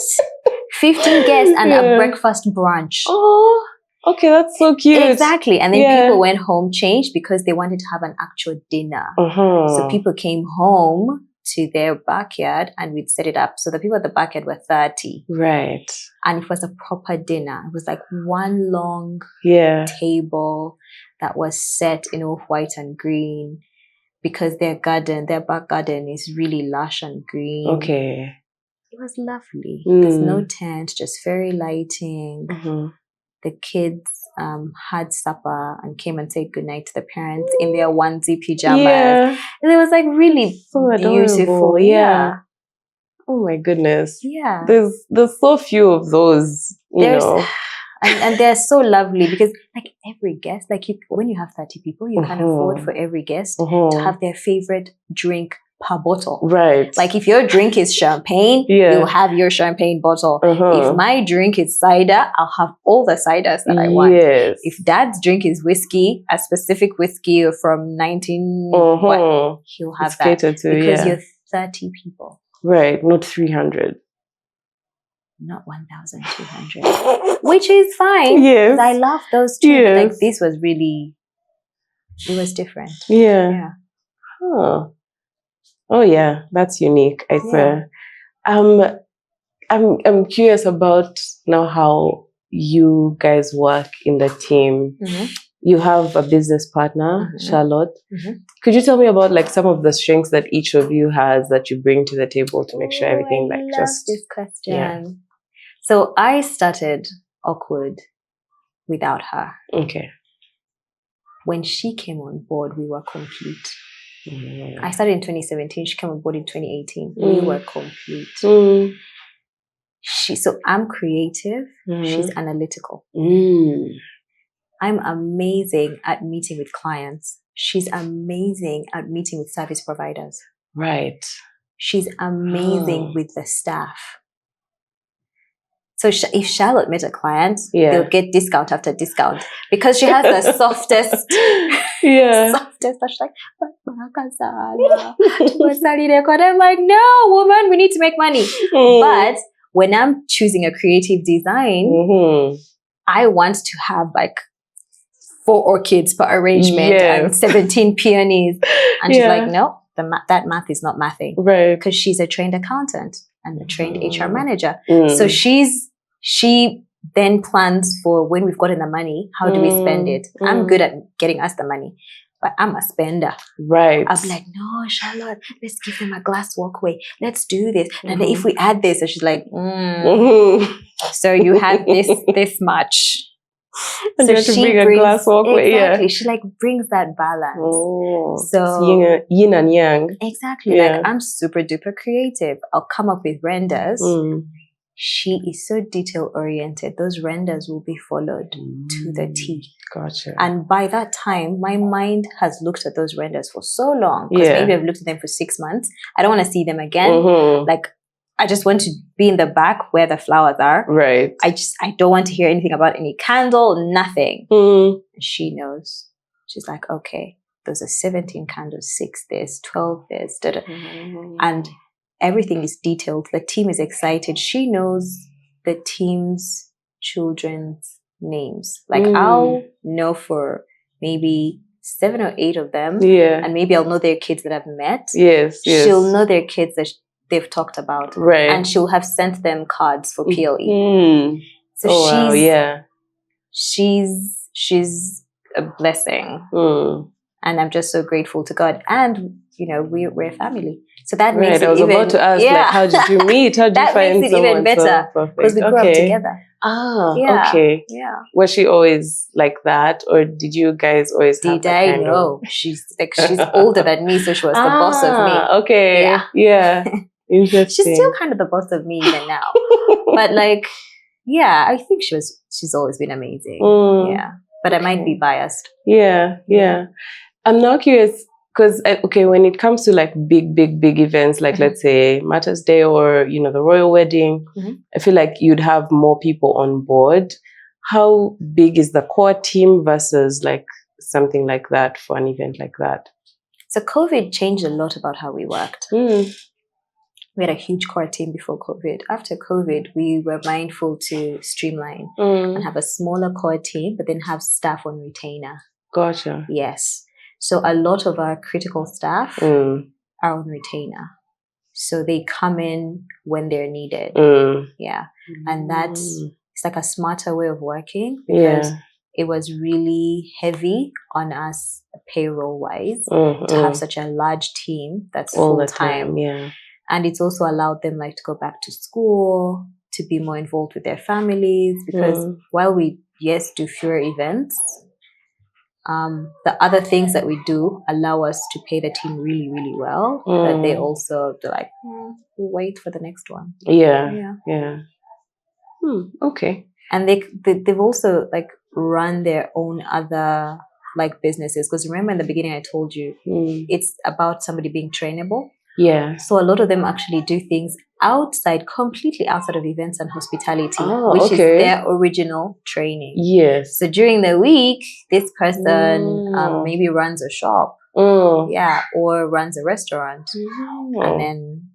15 guests and a breakfast brunch. Oh, okay. That's so cute. Exactly. And then people went home changed because they wanted to have an actual dinner. So people came home to their backyard and we'd set it up. So the people at the backyard were 30. Right. And it was a proper dinner. It was like one long table that was set in all white and green, because their back garden is really lush and green. Okay. It was lovely. There's no tent, just fairy lighting. The kids had supper and came and said goodnight to the parents in their onesie pajamas. Yeah. And it was like really so beautiful. Yeah. Oh my goodness. Yeah. There's so few of those, you know. And they're so lovely because like every guest, like when you have 30 people, you can afford for every guest to have their favorite drink per bottle. Right. Like if your drink is champagne, you'll have your champagne bottle. If my drink is cider, I'll have all the ciders that I want. Yes. If dad's drink is whiskey, a specific whiskey from 19, he'll have that. Because you're 30 people. Right. Not 300. Not 1,200. Which is fine. Yes. I love those too. Yes. But like this was really, it was different. Yeah. Huh. Oh yeah, that's unique. I swear. I'm curious about now how you guys work in the team. You have a business partner, Charlotte. Could you tell me about like some of the strengths that each of you has that you bring to the table to make sure everything I love this question. Yeah. So I started Oakwood without her. Okay. When she came on board, we were complete. I started in 2017. She came on board in 2018. We were complete. So I'm creative. She's analytical. I'm amazing at meeting with clients. She's amazing at meeting with service providers. Right. She's amazing with the staff. So if Charlotte met a client, they'll get discount after discount because she has the softest. Softest. She's like, I'm like, no, woman, we need to make money. But when I'm choosing a creative design, I want to have like 4 orchids per arrangement and 17 peonies. And she's like, no, that math is not mathing. Right. Because she's a trained accountant and a trained HR manager. So she then plans for when we've gotten the money, how do we spend it? I'm good at getting us the money. but I'm a spender. Right. I'll be like, no, Charlotte, let's give them a glass walkway. Let's do this. And then if we add this, and she's like, so you have this much. And so you have to bring a glass walkway. Exactly. Yeah. She like brings that balance. So yin and yang. Exactly. Like I'm super duper creative. I'll come up with renders. She is so detail oriented. Those renders will be followed to the T. Gotcha. And by that time, my mind has looked at those renders for so long. Because maybe I've looked at them for 6 months. I don't want to see them again. Like, I just want to be in the back where the flowers are. Right. I don't want to hear anything about any candle, nothing. She knows. She's like, okay, those are 17 candles, 6 this, 12 this, and everything is detailed. The team is excited. She knows the team's children's names. Like I'll know for maybe 7 or 8 of them. Yeah. And maybe I'll know their kids that I've met. Yes. She'll know their kids that they've talked about. Right. And she'll have sent them cards for PLE. So she's a blessing. And I'm just so grateful to God. And, you know, we're a family. So that makes it even... I was about to ask, like, how did you meet? How did you find someone? That makes it even better. Because we grew up together. Okay. Yeah. Was she always like that? Or did you guys always have that kind of... She's older than me, so she was the boss of me. Okay. Yeah. Interesting. She's still kind of the boss of me even now. But like, yeah, I think she's always been amazing. Yeah. But I might be biased. Yeah. I'm now curious because, when it comes to like big events, like let's say Martyrs Day or, you know, the royal wedding, I feel like you'd have more people on board. How big is the core team versus like something like that for an event like that? So COVID changed a lot about how we worked. We had a huge core team before COVID. After COVID, we were mindful to streamline and have a smaller core team, but then have staff on retainer. Gotcha. Yes. So a lot of our critical staff are on retainer. So they come in when they're needed. Yeah. And it's like a smarter way of working because it was really heavy on us payroll-wise to have such a large team that's full-time. Yeah. And it's also allowed them like to go back to school, to be more involved with their families. Because while we, do fewer events, the other things that we do allow us to pay the team really, really well. That they're like, we'll wait for the next one. Yeah. Okay. And they've also like run their own other like businesses. Because remember in the beginning I told you, it's about somebody being trainable. Yeah. So a lot of them actually do things completely outside of events and hospitality, which is their original training. Yes. So during the week, this person maybe runs a shop, or runs a restaurant, and then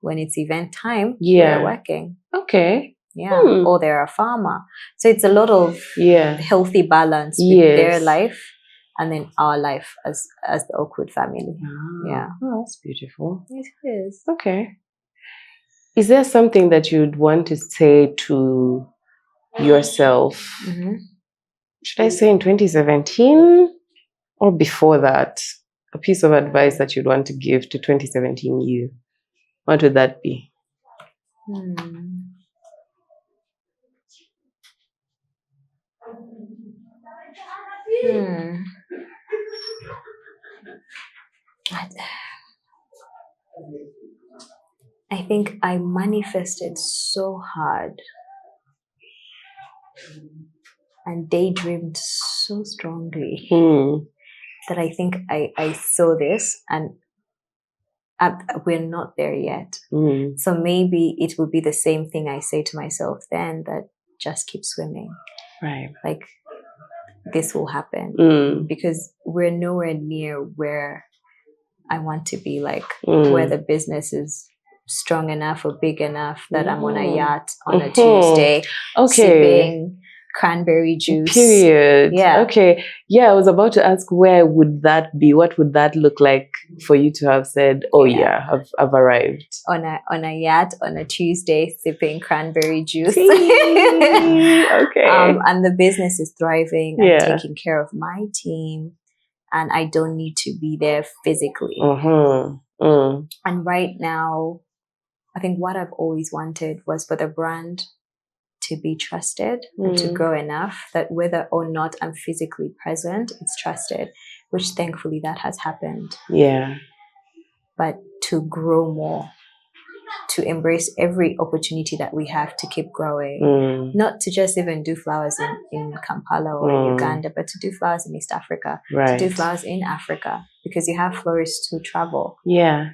when it's event time, they're working. Okay. Yeah. Or they're a farmer. So it's a lot of healthy balance with their life. And then our life as the Oakwood family. Yeah. Oh, that's beautiful. It is. Okay. Is there something that you'd want to say to yourself? Should I say in 2017 or before that? A piece of advice that you'd want to give to 2017 you. What would that be? I think I manifested so hard and daydreamed so strongly that I think I saw this and we're not there yet. So maybe it will be the same thing I say to myself then, that just keep swimming. Right. Like, this will happen because we're nowhere near where I want to be, like where the business is strong enough or big enough that I'm on a yacht on a Tuesday sipping cranberry juice. Period. Yeah. Okay. Yeah, I was about to ask, where would that be? What would that look like for you to have said, I've arrived? On a yacht on a Tuesday sipping cranberry juice. Okay. And the business is thriving. I'm taking care of my team. and I don't need to be there physically. And right now, I think what I've always wanted was for the brand to be trusted and to grow enough that whether or not I'm physically present, it's trusted, which thankfully that has happened. Yeah. But to grow more, to embrace every opportunity that we have to keep growing, not to just even do flowers in Kampala or in Uganda, but to do flowers in East Africa, to do flowers in Africa, because you have florists who travel. Yeah.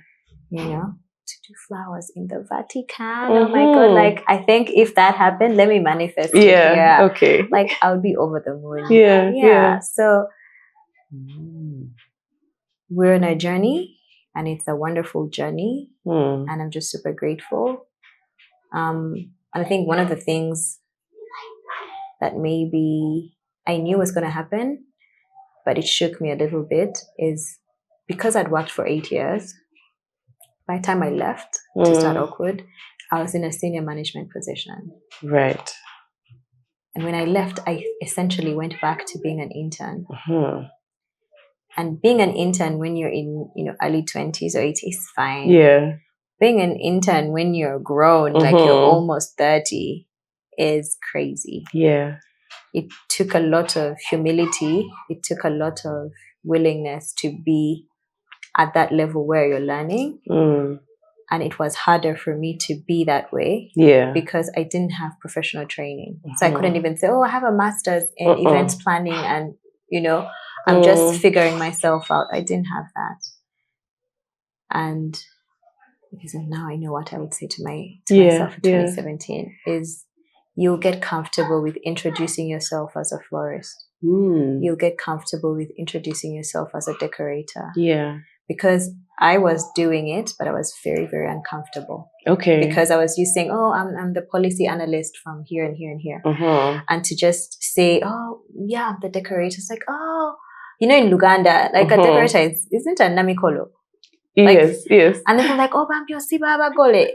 You know, to do flowers in the Vatican. Oh my God. Like, I think if that happened, let me manifest it. Yeah. Okay. Like, I would be over the moon. Yeah. So we're on a journey, and it's a wonderful journey. And I'm just super grateful. And I think one of the things that maybe I knew was going to happen, but it shook me a little bit, is because I'd worked for 8 years. By the time I left to start Oakwood, I was in a senior management position. Right. And when I left, I essentially went back to being an intern. And being an intern when you're in, early 20s or 80s is fine. Yeah. Being an intern when you're grown, like you're almost 30, is crazy. Yeah. It took a lot of humility. It took a lot of willingness to be at that level where you're learning. And it was harder for me to be that way because I didn't have professional training. So I couldn't even say, I have a master's in events planning and, I'm just figuring myself out. I didn't have that. And because now I know what I would say to myself in 2017 is you'll get comfortable with introducing yourself as a florist. You'll get comfortable with introducing yourself as a decorator. Yeah. Because I was doing it, but I was very, very uncomfortable. Okay. Because I was using, I'm the policy analyst from here and here and here. And to just say, I'm the decorator. It's like, in Uganda, like a decorator isn't a namikolo. Yes. And then they're like, Bambio si baba gole.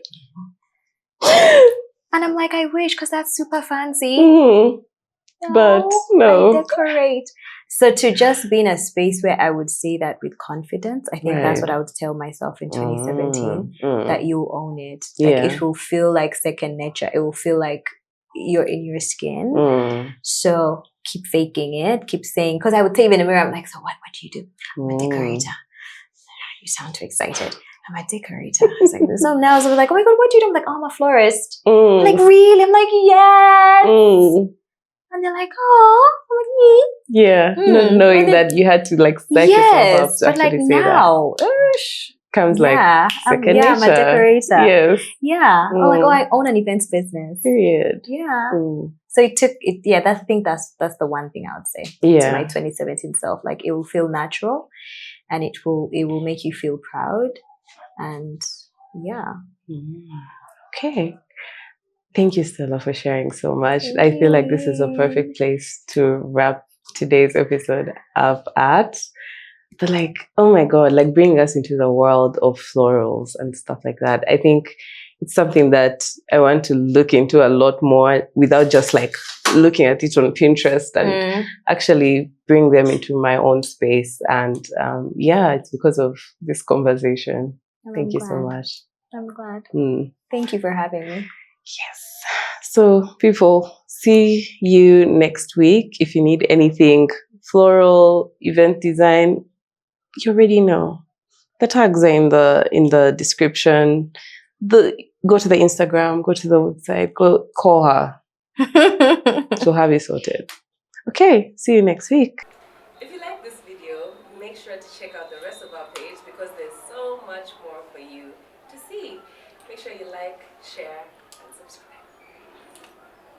And I'm like, I wish, because that's super fancy. But no. I decorate. So to just be in a space where I would say that with confidence, I think that's what I would tell myself in 2017, that you own it. Like it will feel like second nature. It will feel like you're in your skin. So keep faking it. Keep saying, because I would say in the mirror, I'm like, so what do you do? I'm a decorator. You sound too excited. I'm a decorator. I was like, so now I was like, oh my God, what do you do? I'm like, I'm a florist. I'm like, really? I'm like, yes. And they're like, yeah, not knowing that you had to like psych yourself up to actually say now, comes like second nature. I'm a decorator. Yes. Yeah. I own an events business. Period. Yeah. So it took it. Yeah, I think that's the one thing I would say to my 2017 self. Like it will feel natural, and it will make you feel proud, and Okay. Thank you, Stella, for sharing so much. I feel like this is a perfect place to wrap today's episode up at. But like, oh my God, like bringing us into the world of florals and stuff like that. I think it's something that I want to look into a lot more without just like looking at it on Pinterest and actually bring them into my own space. And it's because of this conversation. Thank you so much. I'm glad. Thank you for having me. Yes. So people, see you next week. If you need anything floral, event design, you already know. The tags are in the description. Go to the Instagram, go to the website, go call her. She'll have it sorted. Okay, see you next week. If you like this video, make sure to check out the rest of our page because there's so much more for you to see. Make sure you like, share,